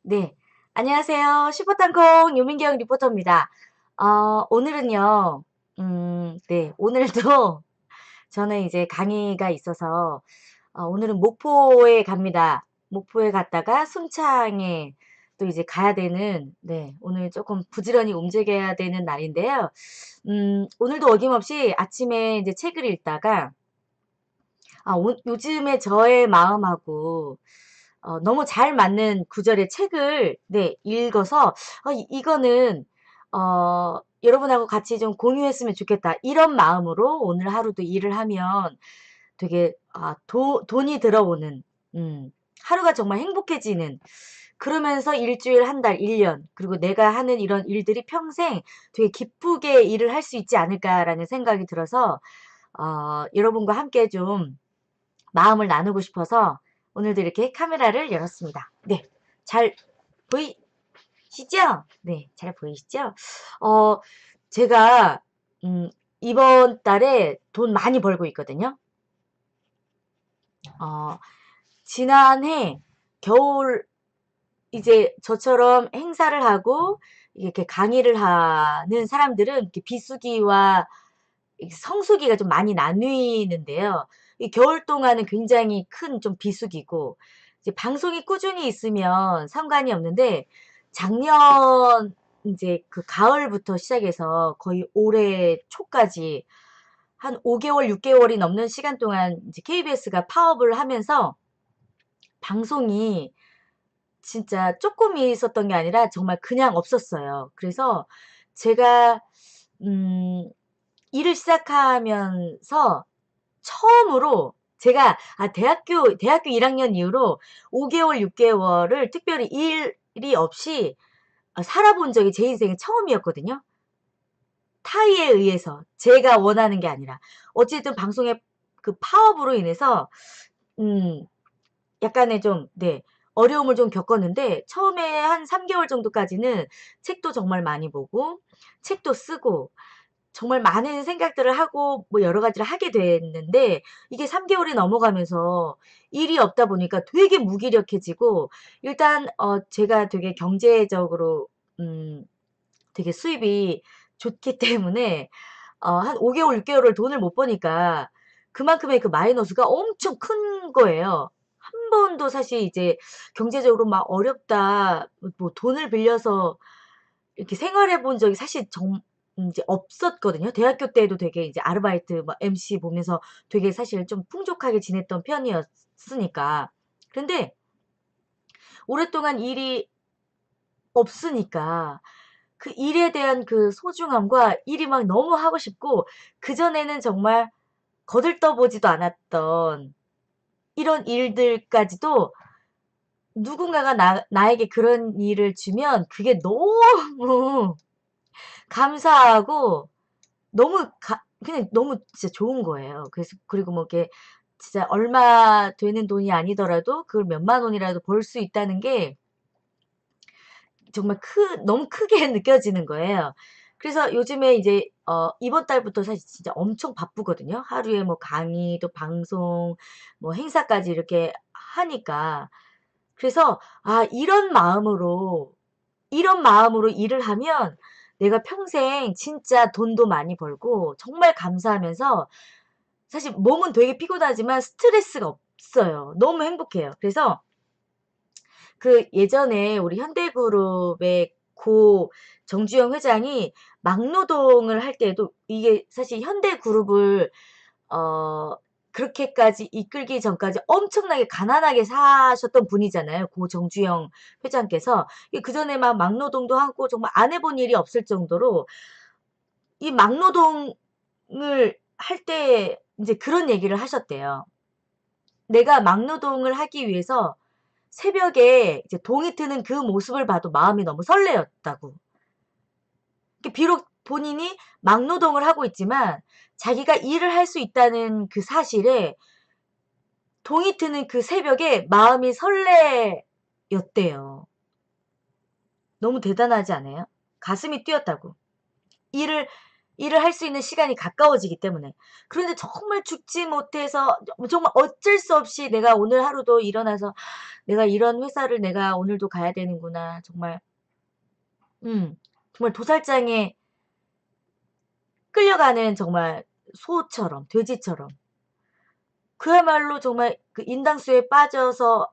네. 안녕하세요. 슈퍼땅콩 유민경 리포터입니다. 오늘은요, 네. 오늘도 저는 이제 강의가 있어서, 오늘은 목포에 갑니다. 목포에 갔다가 순창에 또 이제 가야 되는, 네. 오늘 조금 부지런히 움직여야 되는 날인데요. 오늘도 어김없이 아침에 이제 책을 읽다가, 요즘에 저의 마음하고 너무 잘 맞는 구절의 책을 네 읽어서 이거는 여러분하고 같이 좀 공유했으면 좋겠다. 이런 마음으로 오늘 하루도 일을 하면 되게 돈이 들어오는 하루가 정말 행복해지는 그러면서 일주일, 한 달, 1년 그리고 내가 하는 이런 일들이 평생 되게 기쁘게 일을 할 수 있지 않을까라는 생각이 들어서 여러분과 함께 좀 마음을 나누고 싶어서 오늘도 이렇게 카메라를 열었습니다. 네. 잘 보이시죠? 네. 잘 보이시죠? 어, 제가, 이번 달에 돈 많이 벌고 있거든요. 어, 지난해 겨울, 이제 저처럼 행사를 하고, 이렇게 강의를 하는 사람들은 이렇게 비수기와 성수기가 좀 많이 나뉘는데요. 이 겨울 동안은 굉장히 큰 좀 비수기고 이제 방송이 꾸준히 있으면 상관이 없는데 작년 이제 그 가을부터 시작해서 거의 올해 초까지 한 5개월, 6개월이 넘는 시간 동안 이제 KBS가 파업을 하면서 방송이 진짜 쪼끔이 있었던 게 아니라 정말 그냥 없었어요. 그래서 제가 음 일을 시작하면서 처음으로 제가 대학교 1학년 이후로 5개월, 6개월을 특별히 일이 없이 살아본 적이 제 인생에 처음이었거든요. 타의에 의해서 제가 원하는 게 아니라. 어쨌든 방송의 그 파업으로 인해서 음 약간의 좀 네 어려움을 좀 겪었는데 처음에 한 3개월 정도까지는 책도 정말 많이 보고 책도 쓰고 정말 많은 생각들을 하고 뭐 여러 가지를 하게 됐는데 이게 3개월이 넘어가면서 일이 없다 보니까 되게 무기력해지고 일단 제가 되게 경제적으로 음 되게 수입이 좋기 때문에 한 5개월, 6개월을 돈을 못 버니까 그만큼의 그 마이너스가 엄청 큰 거예요. 한 번도 사실 이제 경제적으로 막 어렵다 뭐 돈을 빌려서 이렇게 생활해 본 적이 사실 이제 없었거든요. 대학교 때도 되게 이제 아르바이트 막 MC 보면서 되게 사실 좀 풍족하게 지냈던 편이었으니까. 그런데 오랫동안 일이 없으니까 그 일에 대한 그 소중함과 일이 막 너무 하고 싶고 그전에는 정말 거들떠보지도 않았던 이런 일들까지도 누군가가 나에게 그런 일을 주면 그게 너무 감사하고 그냥 너무 진짜 좋은 거예요. 그래서 그리고 뭐 이렇게 진짜 얼마 되는 돈이 아니더라도 그걸 몇만 원이라도 벌 수 있다는 게 정말 너무 크게 느껴지는 거예요. 그래서 요즘에 이제 이번 달부터 사실 진짜 엄청 바쁘거든요. 하루에 뭐 강의 또 방송 뭐 행사까지 이렇게 하니까. 그래서 이런 마음으로 일을 하면 내가 평생 진짜 돈도 많이 벌고 정말 감사하면서 사실 몸은 되게 피곤하지만 스트레스가 없어요. 너무 행복해요. 그래서 그 예전에 우리 현대그룹의 고 정주영 회장이 막노동을 할 때도 이게 사실 현대그룹을 어 그렇게까지 이끌기 전까지 엄청나게 가난하게 사셨던 분이잖아요. 고 정주영 회장께서. 그전에 막 막노동도 하고 정말 안 해본 일이 없을 정도로 이 막노동을 할 때 인제 그런 얘기를 하셨대요. 내가 막노동을 하기 위해서 새벽에 이제 동이 트는 그 모습을 봐도 마음이 너무 설레었다고. 비록 본인이 막노동을 하고 있지만 자기가 일을 할 수 있다는 그 사실에 동이 트는 그 새벽에 마음이 설레였대요. 너무 대단하지 않아요? 가슴이 뛰었다고. 일을 일을 할 수 있는 시간이 가까워지기 때문에. 그런데 정말 죽지 못해서 정말 어쩔 수 없이 내가 오늘 하루도 일어나서 '내가 이런 회사를 내가 오늘도 가야 되는구나.' 정말 음 정말 도살장에 끌려가는 정말 소처럼 돼지처럼 그야말로 정말 그 인당수에 빠져서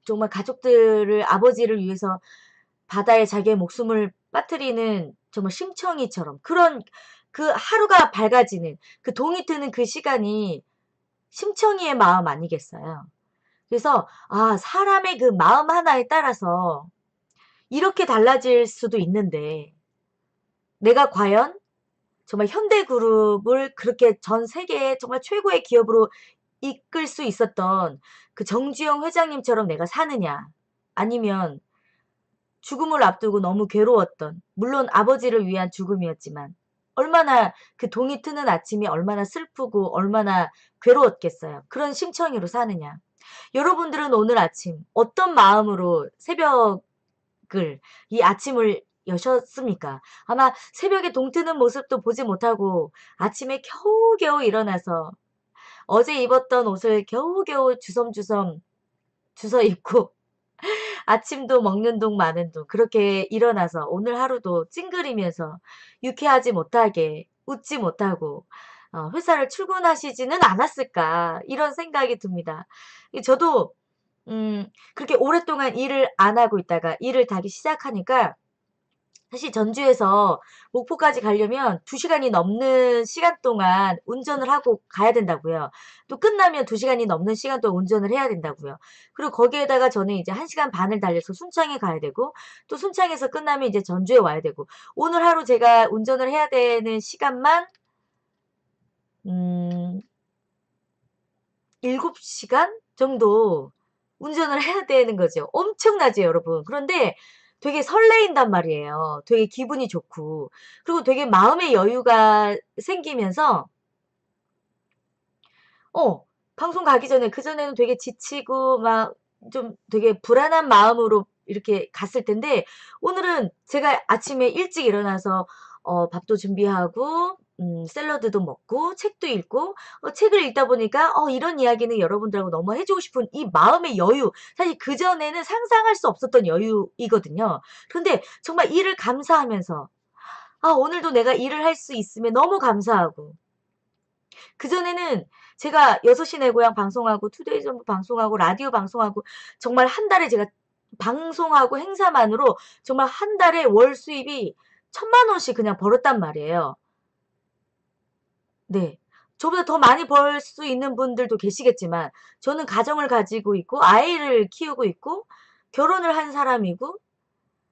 정말 가족들을 아버지를 위해서 바다에 자기의 목숨을 빠뜨리는 정말 심청이처럼 그런 그 하루가 밝아지는 그 동이 트는 그 시간이 심청이의 마음 아니겠어요. 그래서 사람의 그 마음 하나에 따라서 이렇게 달라질 수도 있는데 내가 과연 정말 현대그룹을 그렇게 전 세계의 정말 최고의 기업으로 이끌 수 있었던 그 정주영 회장님처럼 내가 사느냐 아니면 죽음을 앞두고 너무 괴로웠던 물론 아버지를 위한 죽음이었지만 얼마나 그 동이 트는 아침이 얼마나 슬프고 얼마나 괴로웠겠어요. 그런 심청이로 사느냐. 여러분들은 오늘 아침 어떤 마음으로 새벽을 이 아침을 여셨습니까? 아마 새벽에 동트는 모습도 보지 못하고 아침에 겨우겨우 일어나서 어제 입었던 옷을 겨우겨우 주섬주섬 주워 입고 아침도 먹는 둥 마는 둥 그렇게 일어나서 오늘 하루도 찡그리면서 유쾌하지 못하게 웃지 못하고 회사를 출근하시지는 않았을까 이런 생각이 듭니다. 저도 그렇게 오랫동안 일을 안 하고 있다가 일을 다시 시작하니까 사실 전주에서 목포까지 가려면 2 시간이 넘는 시간 동안 운전을 하고 가야 된다고요. 또 끝나면 2 시간이 넘는 시간 동안 운전을 해야 된다고요. 그리고 거기에다가 저는 이제 1 시간 반을 달려서 순창에 가야 되고 또 순창에서 끝나면 이제 전주에 와야 되고 오늘 하루 제가 운전을 해야 되는 시간만 음 7 시간 정도 운전을 해야 되는 거죠. 엄청나죠 여러분. 그런데 되게 설레인단 말이에요. 되게 기분이 좋고. 그리고 되게 마음의 여유가 생기면서 어 방송 가기 전에 그전에는 되게 지치고 막 좀 되게 불안한 마음으로 이렇게 갔을 텐데 오늘은 제가 아침에 일찍 일어나서 밥도 준비하고 샐러드도 먹고 책도 읽고 책을 읽다 보니까 이런 이야기는 여러분들하고 너무 해 주고 싶은 이 마음의 여유 사실 그전에는 상상할 수 없었던 여유이거든요. 그런데 정말 일을 감사하면서 오늘도 내가 일을 할 수 있음에 너무 감사하고 그전에는 제가 6시 내 고향 방송하고 투데이 전부 방송하고 라디오 방송하고 정말 한 달에 제가 방송하고 행사만으로 정말 한 달에 월 수입이 1,000만 원씩 그냥 벌었단 말이에요. 네. 저보다 더 많이 벌 수 있는 분들도 계시겠지만 저는 가정을 가지고 있고 아이를 키우고 있고 결혼을 한 사람이고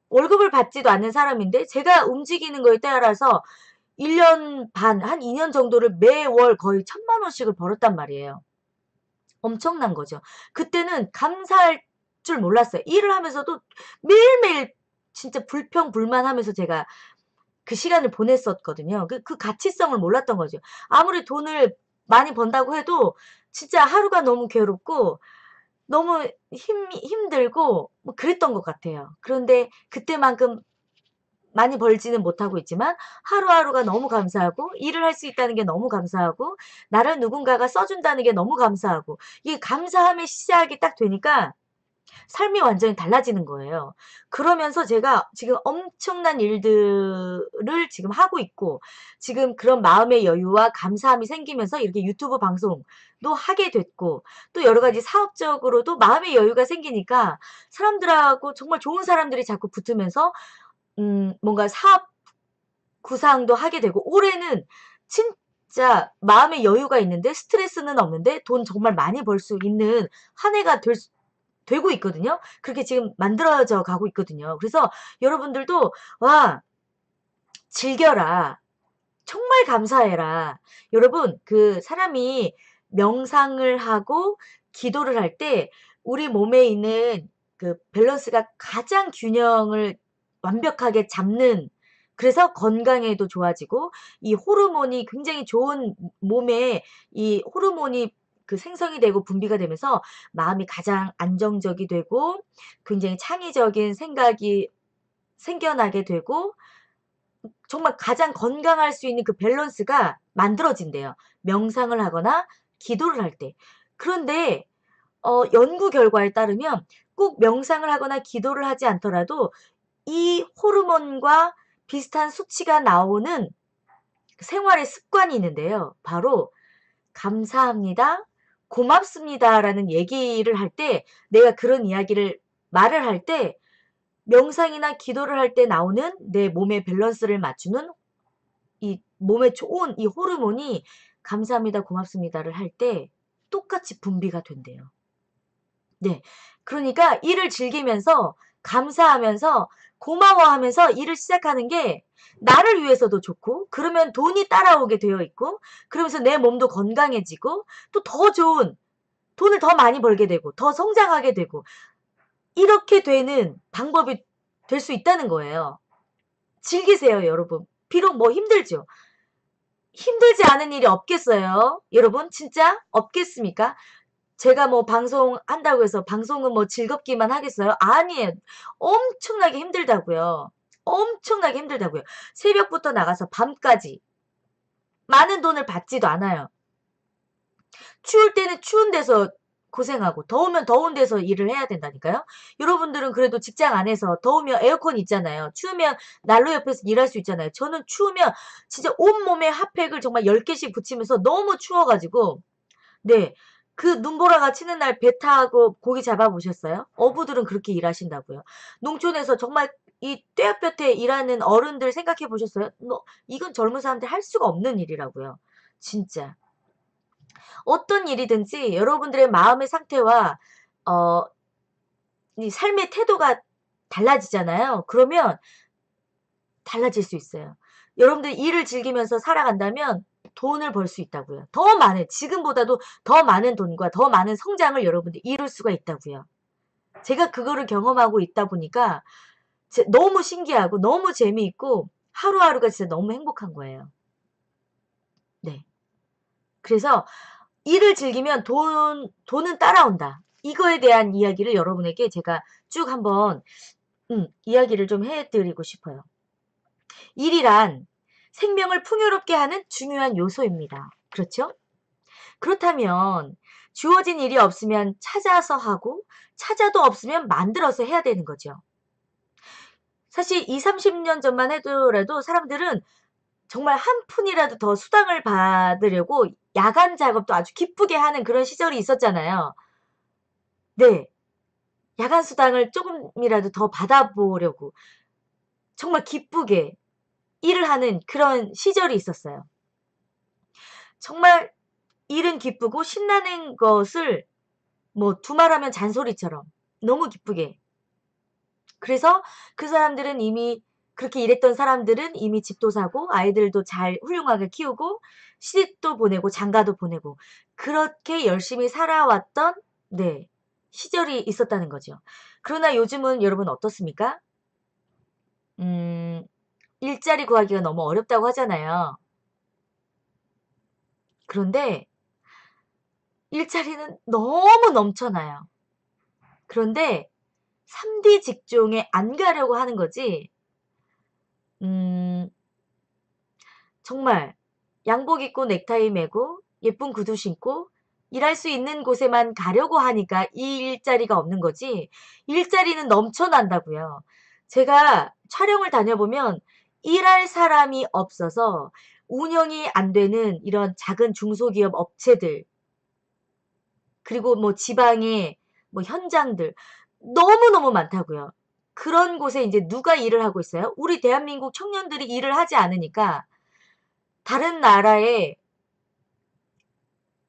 월급을 받지도 않는 사람인데 제가 움직이는 거에 따라서 1년 반 한 2년 정도를 매월 거의 1,000만 원씩을 벌었단 말이에요. 엄청난 거죠. 그때는 감사할 줄 몰랐어요. 일을 하면서도 매일매일 진짜 불평불만하면서 제가 그 시간을 보냈었거든요. 그 가치성을 몰랐던 거죠. 아무리 돈을 많이 번다고 해도 진짜 하루가 너무 괴롭고 너무 힘들고 뭐 그랬던 것 같아요. 그런데 그때만큼 많이 벌지는 못하고 있지만 하루하루가 너무 감사하고 일을 할 수 있다는 게 너무 감사하고 나를 누군가가 써 준다는 게 너무 감사하고 이 감사함의 시작이 딱 되니까 삶이 완전히 달라지는 거예요. 그러면서 제가 지금 엄청난 일들을 지금 하고 있고 지금 그런 마음의 여유와 감사함이 생기면서 이렇게 유튜브 방송도 하게 됐고 또 여러 가지 사업적으로도 마음의 여유가 생기니까 사람들하고 정말 좋은 사람들이 자꾸 붙으면서 뭔가 사업 구상도 하게 되고 올해는 진짜 마음의 여유가 있는데 스트레스는 없는데 돈 정말 많이 벌 수 있는 한 해가 되고 있거든요. 그렇게 지금 만들어져 가고 있거든요. 그래서 여러분들도 와 즐겨라. 정말 감사해라. 여러분 그 사람이 명상을 하고 기도를 할 때 우리 몸에 있는 그 밸런스가 가장 균형을 완벽하게 잡는 그래서 건강에도 좋아지고 이 호르몬이 굉장히 좋은 몸에 이 호르몬이 그 생성이 되고 분비가 되면서 마음이 가장 안정적이 되고 굉장히 창의적인 생각이 생겨나게 되고 정말 가장 건강할 수 있는 그 밸런스가 만들어진대요. 명상을 하거나 기도를 할 때. 그런데 연구 결과에 따르면 꼭 명상을 하거나 기도를 하지 않더라도 이 호르몬과 비슷한 수치가 나오는 생활의 습관이 있는데요. 바로 "감사합니다. 고맙습니다."라는 얘기를 할 때, 내가 그런 이야기를 말을 할 때 명상이나 기도를 할 때 나오는 내 몸의 밸런스를 맞추는 이 몸에 좋은 이 호르몬이 "감사합니다. 고맙습니다."를 할 때 똑같이 분비가 된대요. 네. 그러니까 일을 즐기면서 감사하면서 고마워하면서 일을 시작하는 게 나를 위해서도 좋고, 그러면 돈이 따라오게 되어 있고, 그러면서 내 몸도 건강해지고, 또 더 좋은 돈을 더 많이 벌게 되고 더 성장하게 되고, 이렇게 되는 방법이 될 수 있다는 거예요. 즐기세요, 여러분. 비록 뭐 힘들죠. 힘들지 않은 일이 없겠어요? 여러분 진짜 없겠습니까? 제가 뭐 방송한다고 해서 방송은 뭐 즐겁기만 하겠어요? 아니에요. 엄청나게 힘들다고요. 엄청나게 힘들다고요. 새벽부터 나가서 밤까지 많은 돈을 받지도 않아요. 추울 때는 추운 데서 고생하고, 더우면 더운 데서 일을 해야 된다니까요. 여러분들은 그래도 직장 안에서 더우면 에어컨 있잖아요. 추우면 난로 옆에서 일할 수 있잖아요. 저는 추우면 진짜 온몸에 핫팩을 정말 10개씩 붙이면서 너무 추워 가지고, 네. 그 눈보라가 치는 날 배 타고 고기 잡아 보셨어요? 어부들은 그렇게 일하신다고요. 농촌에서 정말 이 뙤약볕에 일하는 어른들 생각해 보셨어요? 이건 젊은 사람들 할 수가 없는 일이라고요. 진짜. 어떤 일이든지 여러분들의 마음의 상태와 어 이 삶의 태도가 달라지잖아요. 그러면 달라질 수 있어요. 여러분들이 일을 즐기면서 살아간다면 돈을 벌 수 있다고요. 더 많은, 지금보다도 더 많은 돈과 더 많은 성장을 여러분들이 이룰 수가 있다고요. 제가 그거를 경험하고 있다 보니까 너무 신기하고 너무 재미있고 하루하루가 진짜 너무 행복한 거예요. 네. 그래서 일을 즐기면 돈은 따라온다. 이거에 대한 이야기를 여러분에게 제가 쭉 한번 이야기를 좀 해 드리고 싶어요. 일이란 생명을 풍요롭게 하는 중요한 요소입니다. 그렇죠? 그렇다면 주어진 일이 없으면 찾아서 하고, 찾아도 없으면 만들어서 해야 되는 거죠. 사실 20-30년 전만 하더라도 사람들은 정말 한 푼이라도 더 수당을 받으려고 야간 작업도 아주 기쁘게 하는 그런 시절이 있었잖아요. 네. 야간 수당을 쪼금이라도 더 받아보려고 정말 기쁘게 일을 하는 그런 시절이 있었어요. 정말 일은 기쁘고 신나는 것을 뭐 두말하면 잔소리처럼 너무 기쁘게. 그래서 그 사람들은 이미, 그렇게 일했던 사람들은 이미 집도 사고 아이들도 잘 훌륭하게 키우고 시집도 보내고 장가도 보내고 그렇게 열심히 살아왔던, 네, 시절이 있었다는 거죠. 그러나 요즘은 여러분 어떻습니까? 음 일자리 구하기가 너무 어렵다고 하잖아요. 그런데 일자리는 너무 넘쳐나요. 그런데 3D 직종에 안 가려고 하는 거지, 음 정말 양복 입고 넥타이 매고 예쁜 구두 신고 일할 수 있는 곳에만 가려고 하니까 이 일자리가 없는 거지, 일자리는 넘쳐난다고요. 제가 촬영을 다녀보면 일할 사람이 없어서 운영이 안 되는 이런 작은 중소기업 업체들, 그리고 뭐 지방의 뭐 현장들 너무너무 많다고요. 그런 곳에 인제 누가 일을 하고 있어요? 우리 대한민국 청년들이 일을 하지 않으니까 다른 나라의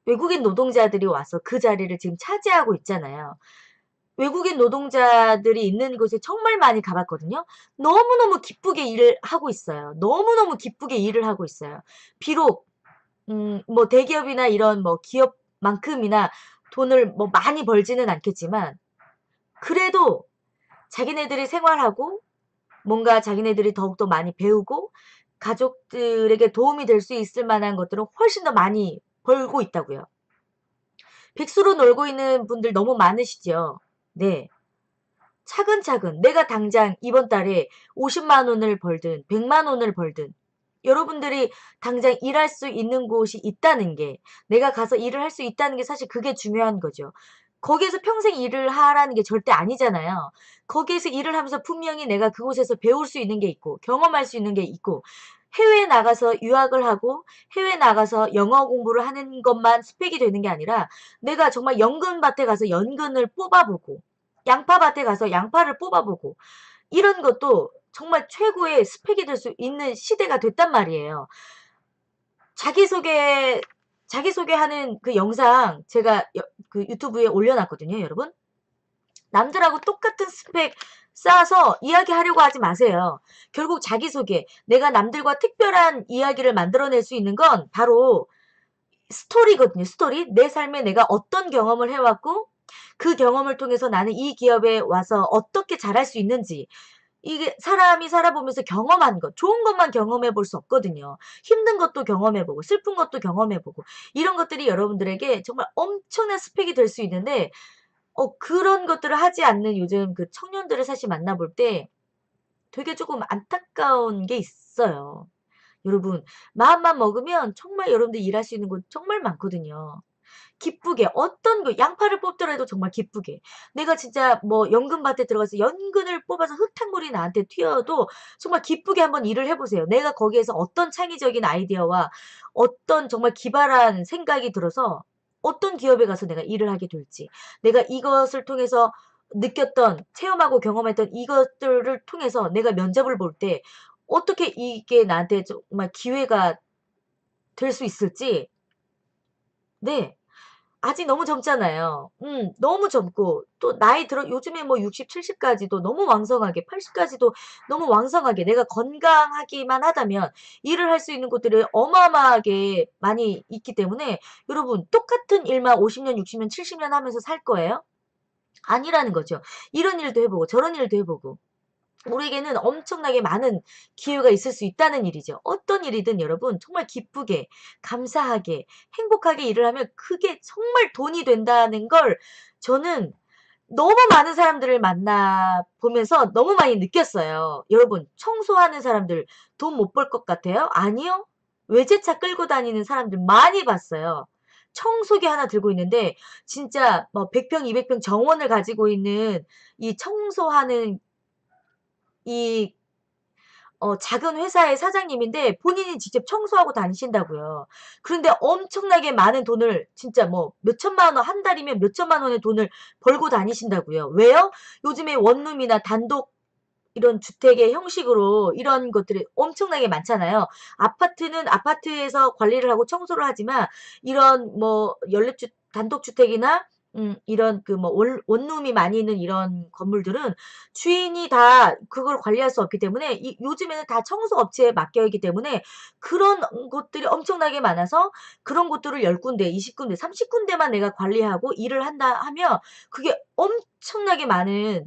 외국인 노동자들이 와서 그 자리를 지금 차지하고 있잖아요. 외국인 노동자들이 있는 곳에 정말 많이 가 봤거든요. 너무너무 기쁘게 일을 하고 있어요. 너무너무 기쁘게 일을 하고 있어요. 비록 뭐 대기업이나 이런 뭐 기업만큼이나 돈을 뭐 많이 벌지는 않겠지만, 그래도 자기네들이 생활하고 뭔가 자기네들이 더욱더 많이 배우고 가족들에게 도움이 될 수 있을 만한 것들은 훨씬 더 많이 벌고 있다고요. 백수로 놀고 있는 분들 너무 많으시죠. 네. 차근차근 내가 당장 이번 달에 50만 원을 벌든 100만 원을 벌든 여러분들이 당장 일할 수 있는 곳이 있다는 게, 내가 가서 일을 할 수 있다는 게 사실 그게 중요한 거죠. 거기에서 평생 일을 하라는 게 절대 아니잖아요. 거기에서 일을 하면서 분명히 내가 그곳에서 배울 수 있는 게 있고 경험할 수 있는 게 있고, 해외에 나가서 유학을 하고 해외에 나가서 영어 공부를 하는 것만 스펙이 되는 게 아니라 내가 정말 연근밭에 가서 연근을 뽑아보고 양파밭에 가서 양파를 뽑아보고 이런 것도 정말 최고의 스펙이 될 수 있는 시대가 됐단 말이에요. 자기소개, 자기소개하는 그 영상 제가 그 유튜브에 올려놨거든요, 여러분. 남들하고 똑같은 스펙 쌓아서 이야기하려고 하지 마세요. 결국 자기소개, 내가 남들과 특별한 이야기를 만들어낼 수 있는 건 바로 스토리거든요, 스토리. 내 삶에 내가 어떤 경험을 해왔고, 그 경험을 통해서 나는 이 기업에 와서 어떻게 잘할 수 있는지, 이게 사람이 살아보면서 경험한 것, 좋은 것만 경험해 볼 수 없거든요. 힘든 것도 경험해 보고 슬픈 것도 경험해 보고 이런 것들이 여러분들에게 정말 엄청난 스펙이 될 수 있는데, 그런 것들을 하지 않는 요즘 그 청년들을 사실 만나볼 때 되게 조금 안타까운 게 있어요. 여러분, 마음만 먹으면 정말 여러분들 일할 수 있는 곳 정말 많거든요. 기쁘게 어떤 거 양파를 뽑더라도 정말 기쁘게, 내가 진짜 뭐 연근밭에 들어가서 연근을 뽑아서 흙탕물이 나한테 튀어도 정말 기쁘게 한번 일을 해 보세요. 내가 거기에서 어떤 창의적인 아이디어와 어떤 정말 기발한 생각이 들어서 어떤 기업에 가서 내가 일을 하게 될지, 내가 이것을 통해서 느꼈던 체험하고 경험했던 이것들을 통해서 내가 면접을 볼 때 어떻게 이게 나한테 정말 기회가 될 수 있을지. 네. 아직 너무 젊잖아요. 너무 젊고 또 나이 들어 요즘에 뭐 60, 70 까지도 너무 왕성하게, 80 까지도 너무 왕성하게 내가 건강하기만 하다면 일을 할 수 있는 곳들이 어마어마하게 많이 있기 때문에 여러분 똑같은 일만 50 년, 60 년, 70년 하면서 살 거예요? 아니라는 거죠. 이런 일도 해 보고 저런 일도 해 보고. 우리에게는 엄청나게 많은 기회가 있을 수 있다는 일이죠. 어떤 일이든 여러분 정말 기쁘게, 감사하게, 행복하게 일을 하면 그게 정말 돈이 된다는 걸 저는 너무 많은 사람들을 만나 보면서 너무 많이 느꼈어요. 여러분, 청소하는 사람들 돈 못 벌 것 같아요? 아니요. 외제차 끌고 다니는 사람들 많이 봤어요. 청소기 하나 들고 있는데 진짜 뭐 100평, 200평 정원을 가지고 있는 이 청소하는 이 작은 회사의 사장님인데 본인이 직접 청소하고 다니신다고요. 그런데 엄청나게 많은 돈을 진짜 뭐 몇천만 원, 한 달이면 몇천만 원의 돈을 벌고 다니신다고요. 왜요? 요즘에 원룸이나 단독 이런 주택의 형식으로 이런 것들이 엄청나게 많잖아요. 아파트는 아파트에서 관리를 하고 청소를 하지만 이런 뭐 연립주 단독주택이나 이런 그 뭐 원룸이 많이 있는 이런 건물들은 주인이 다 그걸 관리할 수 없기 때문에 이 요즘에는 다 청소 업체에 맡겨 있기 때문에 그런 곳들이 엄청나게 많아서 그런 곳들을 10 군데, 20 군데, 30 군데만 내가 관리하고 일을 한다 하면 그게 엄청나게 많은,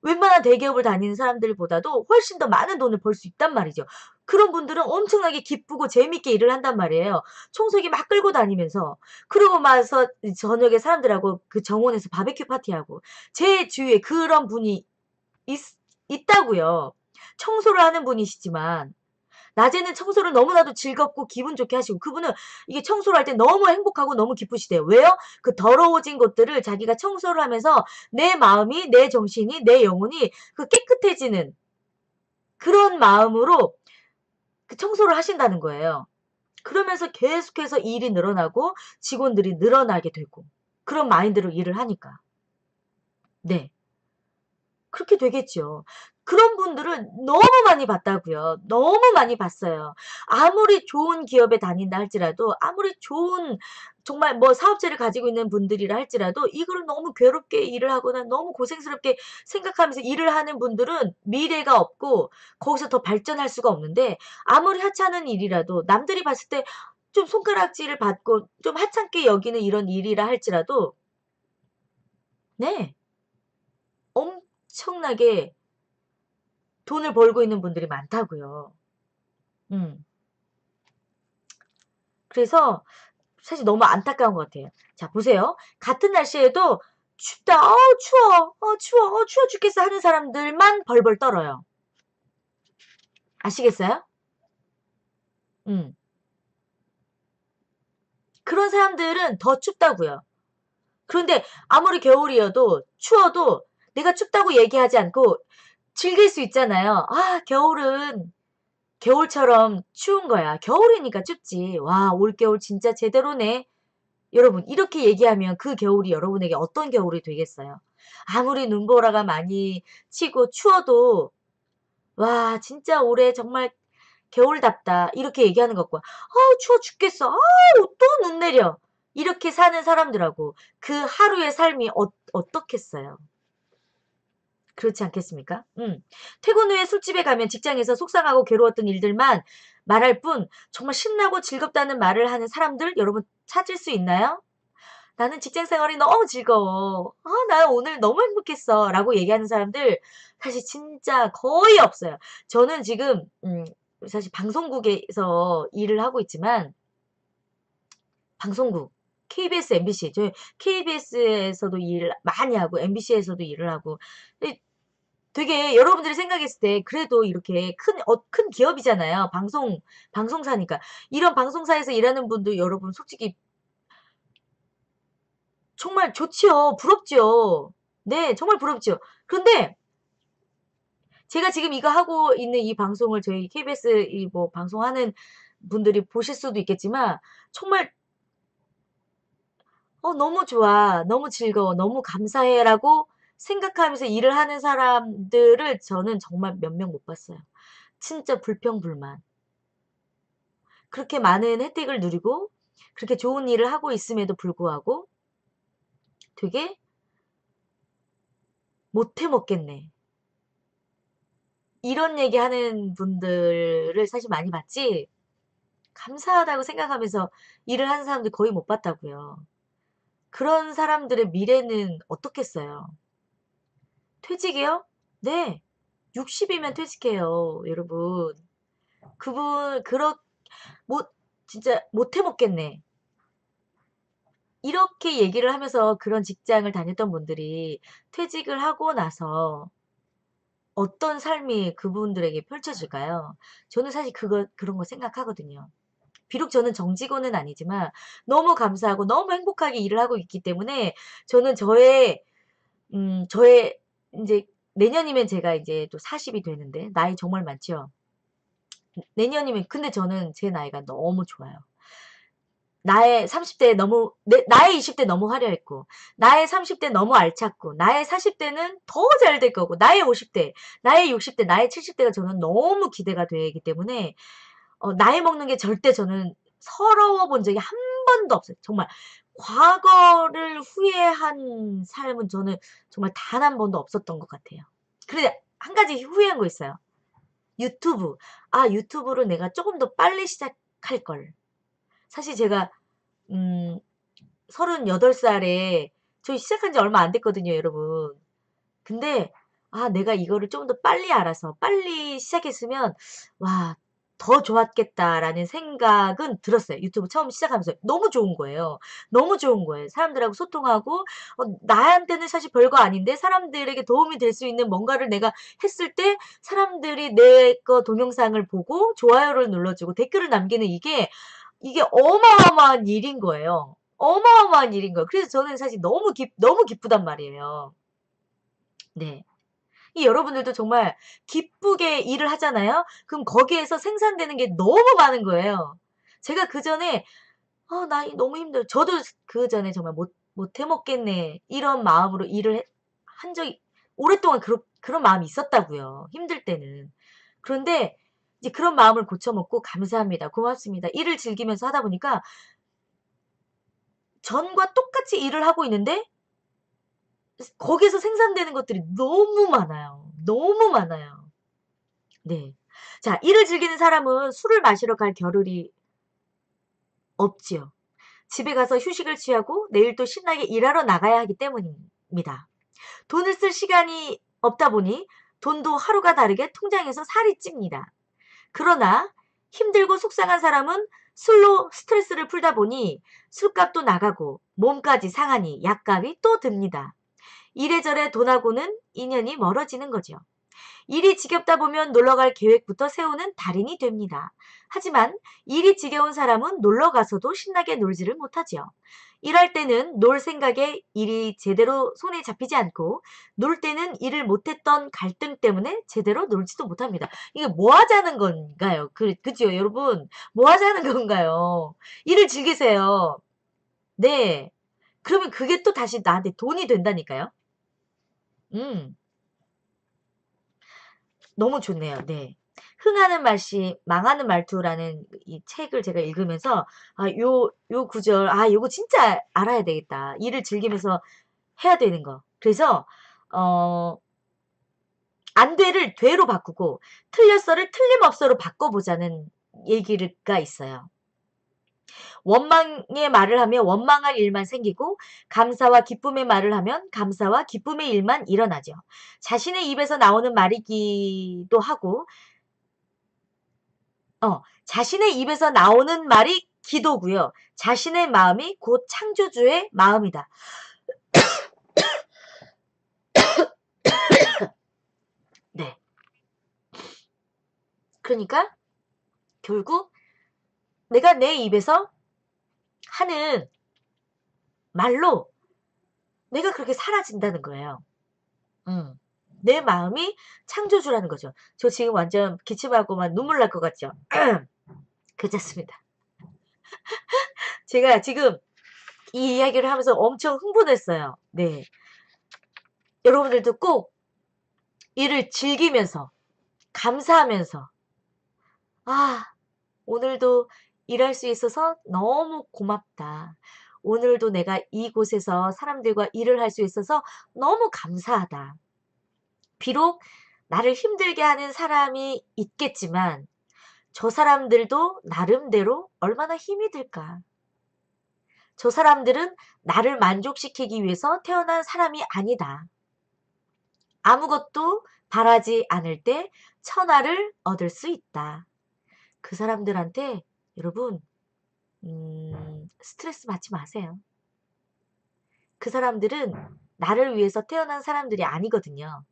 웬만한 대기업을 다니는 사람들보다도 훨씬 더 많은 돈을 벌 수 있단 말이죠. 그런 분들은 엄청나게 기쁘고 재밌게 일을 한단 말이에요. 청소기 막 끌고 다니면서. 그러고 나서 저녁에 사람들하고 그 정원에서 바베큐 파티하고. 제 주위에 그런 분이 있 있다고요. 청소를 하는 분이시지만 낮에는 청소를 너무나도 즐겁고 기분 좋게 하시고, 그분은 이게 청소를 할 때 너무 행복하고 너무 기쁘시대요. 왜요? 그 더러워진 곳들을 자기가 청소를 하면서 내 마음이, 내 정신이, 내 영혼이 그 깨끗해지는 그런 마음으로 그 청소를 하신다는 거예요. 그러면서 계속해서 일이 늘어나고 직원들이 늘어나게 되고, 그런 마인드로 일을 하니까. 네. 그렇게 되겠죠. 그런 분들은 너무 많이 봤다고요. 너무 많이 봤어요. 아무리 좋은 기업에 다닌다 할지라도, 아무리 좋은 정말 뭐 사업체를 가지고 있는 분들이라 할지라도 이거를 너무 괴롭게 일을 하거나 너무 고생스럽게 생각하면서 일을 하는 분들은 미래가 없고 거기서 더 발전할 수가 없는데, 아무리 하찮은 일이라도 남들이 봤을 때 좀 손가락질을 받고 좀 하찮게 여기는 이런 일이라 할지라도, 네, 엄청나게 돈을 벌고 있는 분들이 많다고요. 음. 그래서 사실 너무 안타까운 것 같아요. 자, 보세요. 같은 날씨에도 춥다. 추워. 추워. 추워 죽겠어 하는 사람들만 벌벌 떨어요. 아시겠어요? 음. 그런 사람들은 더 춥다고요. 그런데 아무리 겨울이어도 추워도 내가 춥다고 얘기하지 않고 즐길 수 있잖아요. 아, 겨울은 겨울처럼 추운 거야. 겨울이니까 춥지. 와, 올겨울 진짜 제대로네. 여러분, 이렇게 얘기하면 그 겨울이 여러분에게 어떤 겨울이 되겠어요? 아무리 눈보라가 많이 치고 추워도 와, 진짜 올해 정말 겨울답다. 이렇게 얘기하는 것과 추워 죽겠어. 또 눈 내려. 이렇게 사는 사람들하고 그 하루의 삶이 어떻겠어요? 그렇지 않겠습니까? 퇴근 후에 술집에 가면 직장에서 속상하고 괴로웠던 일들만 말할 뿐 정말 신나고 즐겁다는 말을 하는 사람들 여러분 찾을 수 있나요? 나는 직장 생활이 너무 즐거워. 나 오늘 너무 행복했어. 라고 얘기하는 사람들 사실 진짜 거의 없어요. 저는 지금 사실 방송국에서 일을 하고 있지만 방송국 KBS, MBC 저희 KBS에서도 일 많이 하고 MBC에서도 일을 하고 되게 여러분들이 생각했을 때 그래도 이렇게 큰 기업이잖아요. 방송사니까. 이런 방송사에서 일하는 분들 여러분 솔직히 정말 좋지요. 부럽지요. 네. 정말 부럽지요. 그런데 제가 지금 이거 하고 있는 이 방송을 저희 KBS 이 뭐 방송하는 분들이 보실 수도 있겠지만 정말 너무 좋아. 너무 즐거워. 너무 감사해."라고 생각하면서 일을 하는 사람들을 저는 정말 몇 명 못 봤어요. 진짜 불평불만. 그렇게 많은 혜택을 누리고 그렇게 좋은 일을 하고 있음에도 불구하고 되게 '못 해 먹겠네.' 이런 얘기하는 분들을 사실 많이 봤지 감사하다고 생각하면서 일을 하는 사람들 거의 못 봤다고요. 그런 사람들의 미래는 어떻겠어요? 퇴직이요? 네. 60 이면 퇴직해요, 여러분. 그분 못 진짜 '못 해 먹겠네.' 이렇게 얘기를 하면서 그런 직장을 다녔던 분들이 퇴직을 하고 나서 어떤 삶이 그분들에게 펼쳐질까요? 저는 사실 그런 거 생각하거든요. 비록 저는 정직원은 아니지만 너무 감사하고 너무 행복하게 일을 하고 있기 때문에 저는 저의 인제 내년이면 제가 이제 또 40이 되는데 나이 정말 많죠. 내년이면 근데 저는 제 나이가 너무 좋아요. 나의 30 대 나의 20대 너무 화려했고 나의 30대 너무 알찼고 나의 40 대는 더 잘 될 거고 나의 50 대, 나의 60 대, 나의 70 대가 저는 너무 기대가 되기 때문에 나이 먹는 게 절대 저는 서러워 본 적이 한 번도 없어요. 정말 과거를 후회한 삶은 저는 정말 단 한 번도 없었던 것 같아요. 그런데 한 가지 후회한 거 있어요. 유튜브. 유튜브를 내가 쪼금 더 빨리 시작할 걸. 사실 제가 음 38 살에 저 시작한 지 얼마 안 됐거든요, 여러분. 근데 내가 이거를 좀 더 빨리 알아서 빨리 시작했으면 와 더 좋았겠다라는 생각은 들었어요. 유튜브 처음 시작하면서. 너무 좋은 거예요. 너무 좋은 거예요. 사람들하고 소통하고 나한테는 사실 별거 아닌데 사람들에게 도움이 될 수 있는 뭔가를 내가 했을 때 사람들이 내 거 동영상을 보고 좋아요를 눌러주고 댓글을 남기는 이게 어마어마한 일인 거예요. 어마어마한 일인 거예요. 그래서 저는 사실 너무 기쁘단 말이에요. 네. 이 여러분들도 정말 기쁘게 일을 하잖아요. 그럼 거기에서 생산되는 게 너무 많은 거예요. 제가 그전에 나 너무 힘들어. 저도 그전에 정말 '못 해 먹겠네.' 이런 마음으로 일을 한 적이 오랫동안 그런 마음이 있었다고요, 힘들 때는. 그런데 이제 그런 마음을 고쳐 먹고 '감사합니다. 고맙습니다.' 일을 즐기면서 하다 보니까 전과 똑같이 일을 하고 있는데 거기에서 생산되는 것들이 너무 많아요. 너무 많아요. 네. 자, 일을 즐기는 사람은 술을 마시러 갈 겨를이 없지요. 집에 가서 휴식을 취하고 내일 또 신나게 일하러 나가야 하기 때문입니다. 돈을 쓸 시간이 없다 보니 돈도 하루가 다르게 통장에서 살이 찝니다. 그러나 힘들고 속상한 사람은 술로 스트레스를 풀다 보니 술값도 나가고 몸까지 상하니 약값이 또 듭니다. 이래저래 돈하고는 인연이 멀어지는 거죠. 일이 지겹다 보면 놀러갈 계획부터 세우는 달인이 됩니다. 하지만 일이 지겨운 사람은 놀러가서도 신나게 놀지를 못하지요. 일할 때는 놀 생각에 일이 제대로 손에 잡히지 않고 놀 때는 일을 못했던 갈등 때문에 제대로 놀지도 못합니다. 이게 뭐 하자는 건가요? 그죠 여러분? 뭐 하자는 건가요? 일을 즐기세요. 네. 그러면 그게 또 다시 나한테 돈이 된다니까요. 음. 너무 좋네요. 네. 흥하는 말씨 망하는 말투라는 이 책을 제가 읽으면서 요 구절 요거 진짜 알아야 되겠다. 일을 즐기면서 해야 되는 거. 그래서 어 안 돼를 되로 바꾸고 틀렸어를 틀림없어로 바꿔보자는 얘기가 있어요. 원망의 말을 하면 원망할 일만 생기고 감사와 기쁨의 말을 하면 감사와 기쁨의 일만 일어나죠. 자신의 입에서 나오는 말이기도 하고 자신의 입에서 나오는 말이 기도고요. 자신의 마음이 곧 창조주의 마음이다. 네. 그러니까 결국 내가 내 입에서 하는 말로 내가 그렇게 사라진다는 거예요. 내 마음이 창조주라는 거죠. 저 지금 완전 기침하고 막 눈물 날 것 같죠? 괜찮습니다. 제가 지금 이 이야기를 하면서 엄청 흥분했어요. 네. 여러분들도 꼭 일을 즐기면서 감사하면서 오늘도 일할 수 있어서 너무 고맙다. 오늘도 내가 이곳에서 사람들과 일을 할 수 있어서 너무 감사하다. 비록 나를 힘들게 하는 사람이 있겠지만 저 사람들도 나름대로 얼마나 힘이 들까. 저 사람들은 나를 만족시키기 위해서 태어난 사람이 아니다. 아무것도 바라지 않을 때 천하를 얻을 수 있다. 그 사람들한테 여러분 스트레스 받지 마세요. 그 사람들은 나를 위해서 태어난 사람들이 아니거든요.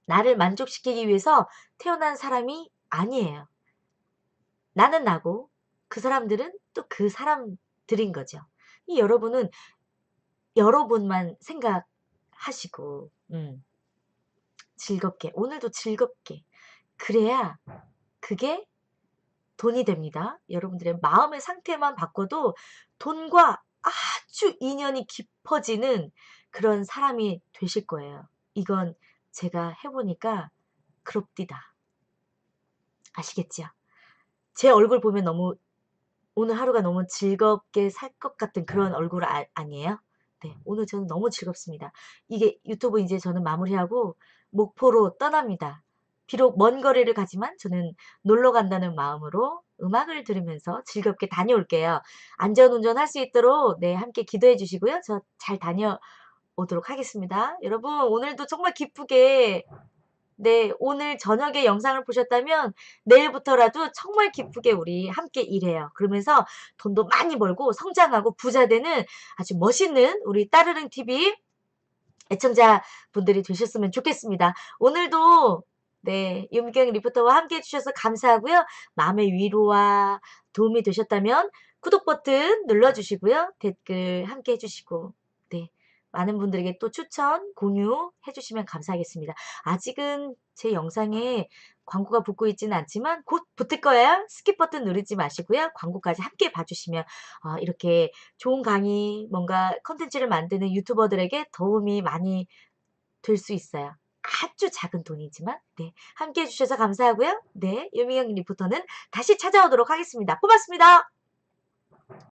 나를 만족시키기 위해서 태어난 사람이 아니에요. 나는 나고 그 사람들은 또 그 사람들인 거죠. 여러분은 여러분만 생각하시고 즐겁게 오늘도 즐겁게 그래야 그게 돈이 됩니다. 여러분들의 마음의 상태만 바꿔도 돈과 아주 인연이 깊어지는 그런 사람이 되실 거예요. 이건 제가 해보니까 그럽디다. 아시겠죠? 제 얼굴 보면 너무 오늘 하루가 너무 즐겁게 살 것 같은 그런 얼굴 아니에요? 네. 오늘 저는 너무 즐겁습니다. 이게 유튜브 이제 저는 마무리하고 목포로 떠납니다. 비록 먼 거리를 가지만 저는 놀러 간다는 마음으로 음악을 들으면서 즐겁게 다녀올게요. 안전운전 할 수 있도록 네 함께 기도해 주시고요. 저 잘 다녀오도록 하겠습니다. 여러분 오늘도 정말 기쁘게 네 오늘 저녁에 영상을 보셨다면 내일부터라도 정말 기쁘게 우리 함께 일해요. 그러면서 돈도 많이 벌고 성장하고 부자 되는 아주 멋있는 우리 따르릉 TV 애청자분들이 되셨으면 좋겠습니다. 오늘도 네 유미경 리포터와 함께 해 주셔서 감사하고요. 마음의 위로와 도움이 되셨다면 구독 버튼 눌러주시고요. 댓글 함께 해주시고 네 많은 분들에게 또 추천, 공유해 주시면 감사하겠습니다. 아직은 제 영상에 광고가 붙고 있지는 않지만 곧 붙을 거예요. 스킵 버튼 누르지 마시고요. 광고까지 함께 봐주시면 이렇게 좋은 강의, 뭔가 컨텐츠를 만드는 유튜버들에게 도움이 많이 될 수 있어요. 아주 작은 돈이지만 네 함께 해주셔서 감사하고요. 네 유미경 리포터는 다시 찾아오도록 하겠습니다. 고맙습니다.